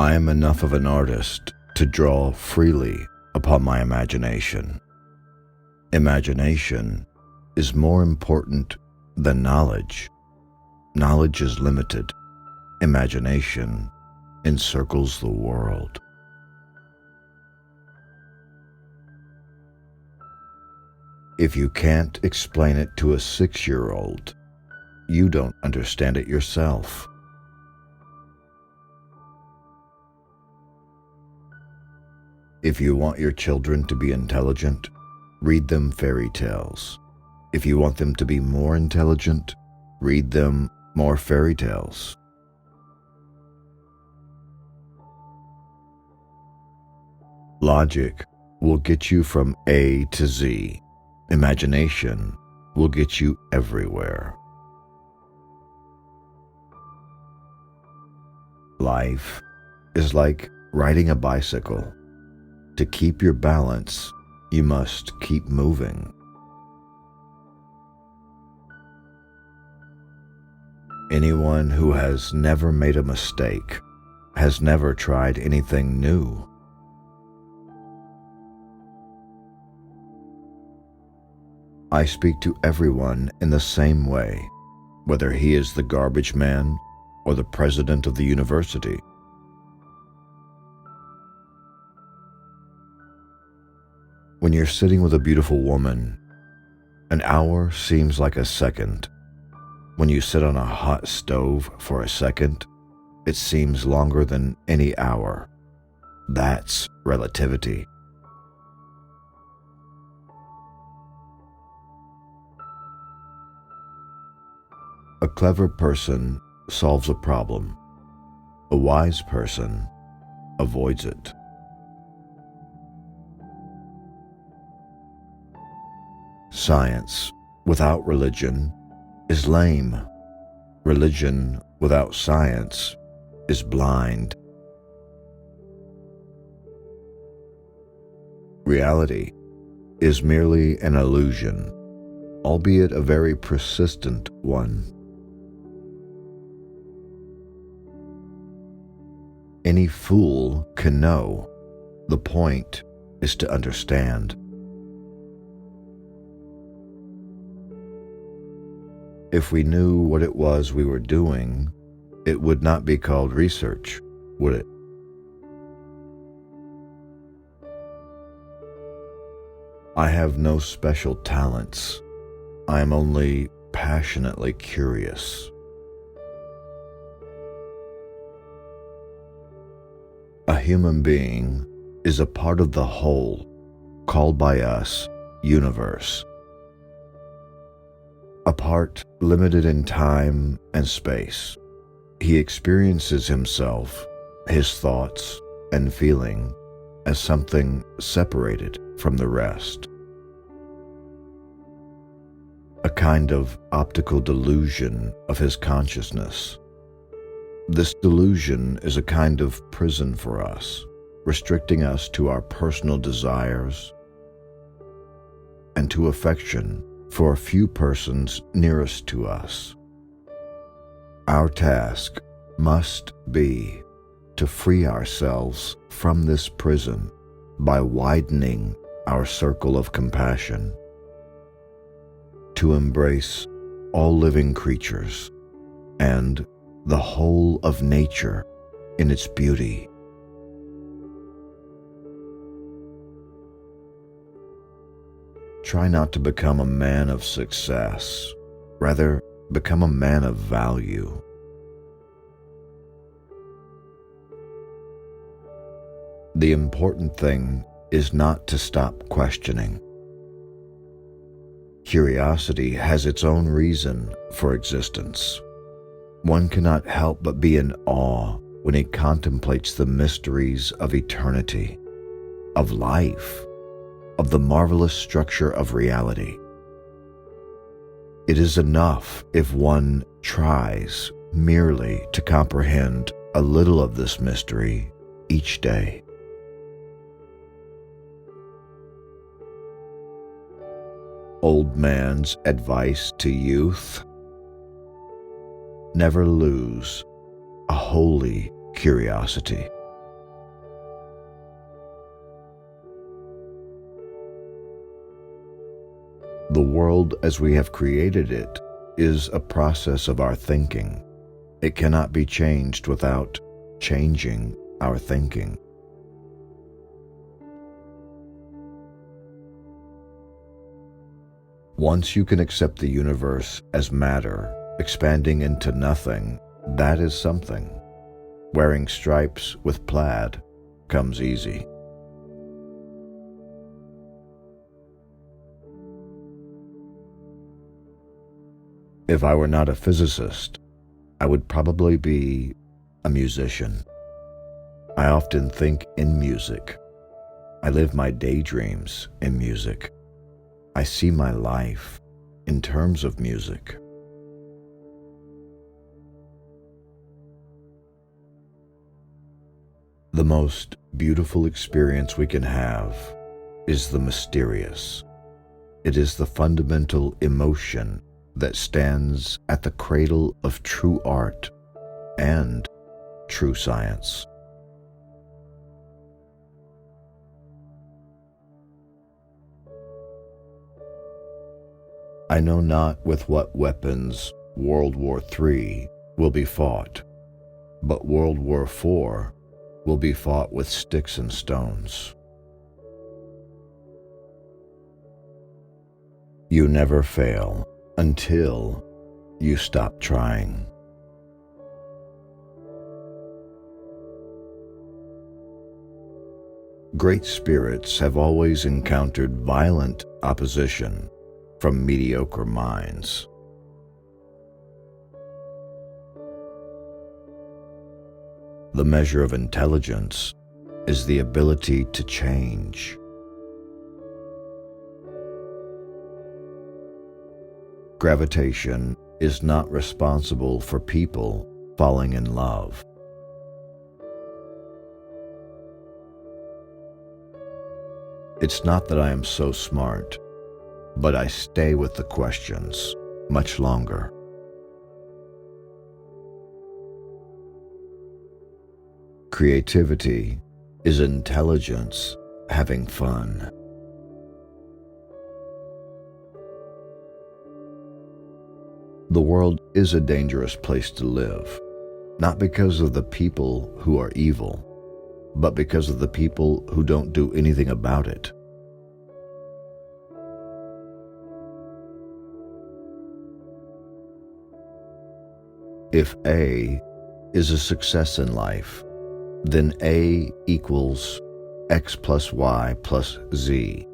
I am enough of an artist to draw freely upon my imagination. Imagination is more important than knowledge. Knowledge is limited. Imagination encircles the world. If you can't explain it to a 6-year-old, you don't understand it yourself. If you want your children to be intelligent, read them fairy tales. If you want them to be more intelligent, read them more fairy tales. Logic will get you from A to Z. Imagination will get you everywhere. Life is like riding a bicycle. To keep your balance, you must keep moving. Anyone who has never made a mistake has never tried anything new. I speak to everyone in the same way, whether he is the garbage man or the president of the university. When you're sitting with a beautiful woman, an hour seems like a second. When you sit on a hot stove for a second, it seems longer than any hour. That's relativity. A clever person solves a problem. A wise person avoids it. Science without religion is lame. Religion without science is blind. Reality is merely an illusion, albeit a very persistent one. Any fool can know. The point is to understand. If we knew what it was we were doing, it would not be called research, would it? I have no special talents. I am only passionately curious. A human being is a part of the whole, called by us universe. A part limited in time and space. He experiences himself, his thoughts, and feeling as something separated from the rest. A kind of optical delusion of his consciousness. This delusion is a kind of prison for us, restricting us to our personal desires and to affection for a few persons nearest to us. Our task must be to free ourselves from this prison by widening our circle of compassion, to embrace all living creatures and the whole of nature in its beauty. Try not to become a man of success. Rather, become a man of value. The important thing is not to stop questioning. Curiosity has its own reason for existence. One cannot help but be in awe when he contemplates the mysteries of eternity, of life, of the marvelous structure of reality. It is enough if one tries merely to comprehend a little of this mystery each day. Old man's advice to youth: never lose a holy curiosity. The world as we have created it is a process of our thinking. It cannot be changed without changing our thinking. Once you can accept the universe as matter, expanding into nothing, that is something. Wearing stripes with plaid comes easy. If I were not a physicist, I would probably be a musician. I often think in music. I live my daydreams in music. I see my life in terms of music. The most beautiful experience we can have is the mysterious. It is the fundamental emotion that stands at the cradle of true art and true science. I know not with what weapons World War III will be fought, but World War IV will be fought with sticks and stones. You never fail until you stop trying. Great spirits have always encountered violent opposition from mediocre minds. The measure of intelligence is the ability to change. Gravitation is not responsible for people falling in love. It's not that I am so smart, but I stay with the questions much longer. Creativity is intelligence having fun. The world is a dangerous place to live, not because of the people who are evil, but because of the people who don't do anything about it. If A is a success in life, then A equals X plus Y plus Z.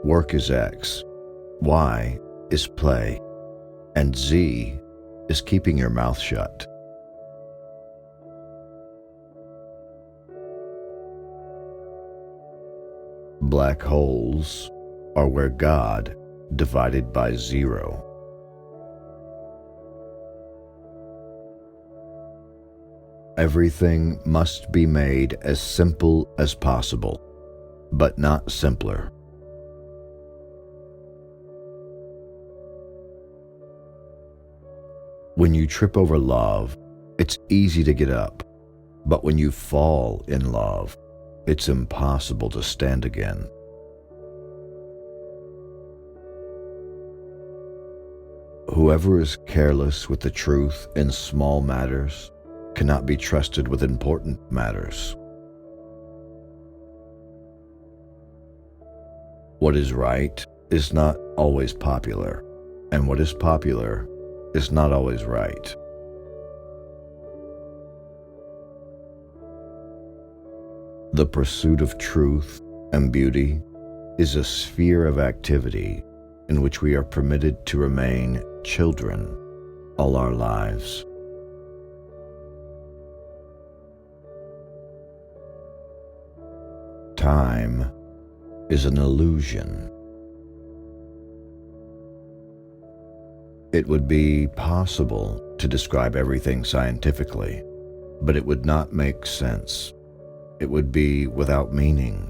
Work is X, Y is play, and Z is keeping your mouth shut. Black holes are where God divided by zero. Everything must be made as simple as possible, but not simpler. When you trip over love, it's easy to get up, but when you fall in love, it's impossible to stand again. Whoever is careless with the truth in small matters cannot be trusted with important matters. What is right is not always popular, and what is popular is not always right. The pursuit of truth and beauty is a sphere of activity in which we are permitted to remain children all our lives. Time is an illusion. It would be possible to describe everything scientifically, but it would not make sense. It would be without meaning,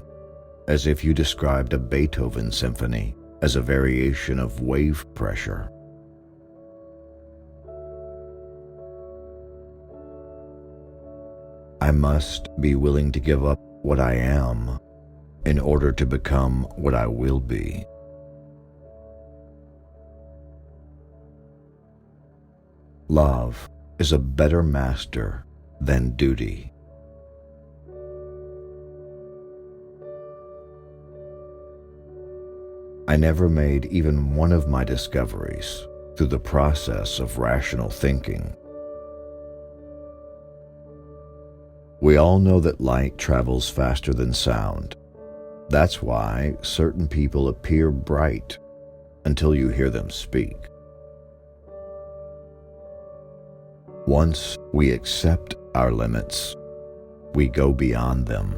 as if you described a Beethoven symphony as a variation of wave pressure. I must be willing to give up what I am in order to become what I will be. love is a better master than duty. I never made even one of my discoveries through the process of rational thinking. We all know that light travels faster than sound. That's why certain people appear bright until you hear them speak. Once we accept our limits, we go beyond them.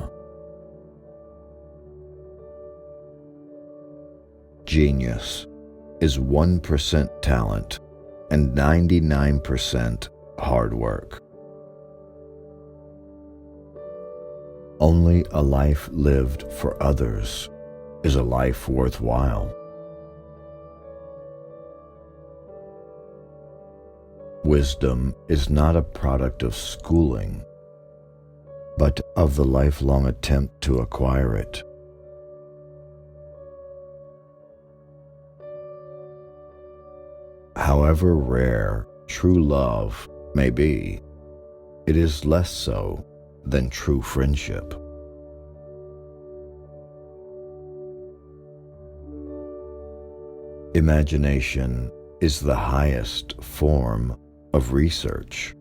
Genius is 1% talent and 99% hard work. Only a life lived for others is a life worthwhile. Wisdom is not a product of schooling, but of the lifelong attempt to acquire it. However rare true love may be, it is less so than true friendship. Imagination is the highest form of research.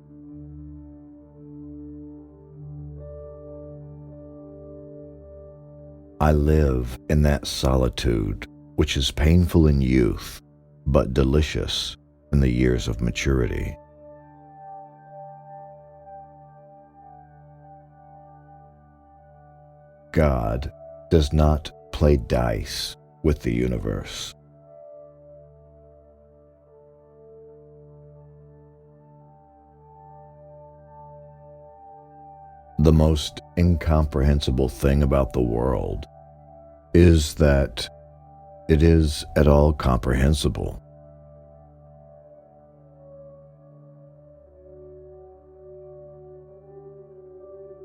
I live in that solitude which is painful in youth, but delicious in the years of maturity. God does not play dice with the universe. The most incomprehensible thing about the world is that it is at all comprehensible.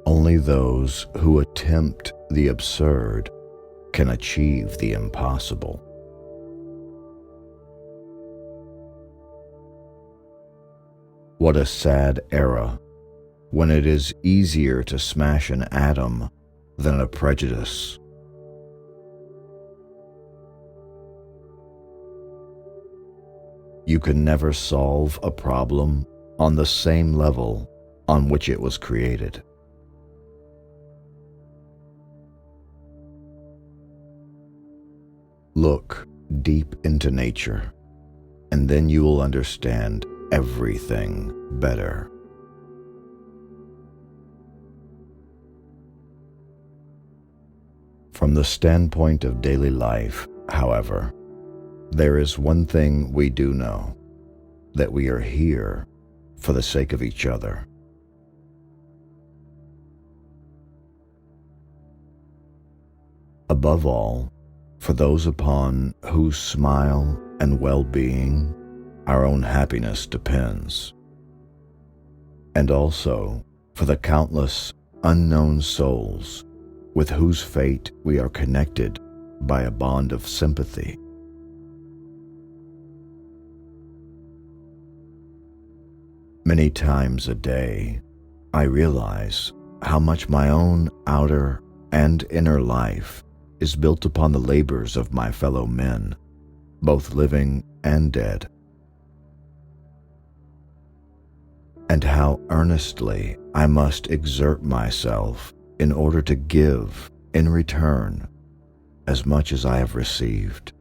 Only those who attempt the absurd can achieve the impossible. What a sad era when it is easier to smash an atom than a prejudice. You can never solve a problem on the same level on which it was created. Look deep into nature, and then you will understand everything better. From the standpoint of daily life, however, there is one thing we do know, that we are here for the sake of each other. Above all, for those upon whose smile and well-being our own happiness depends, and also for the countless unknown souls with whose fate we are connected by a bond of sympathy. Many times a day, I realize how much my own outer and inner life is built upon the labors of my fellow men, both living and dead, and how earnestly I must exert myself in order to give, in return, as much as I have received.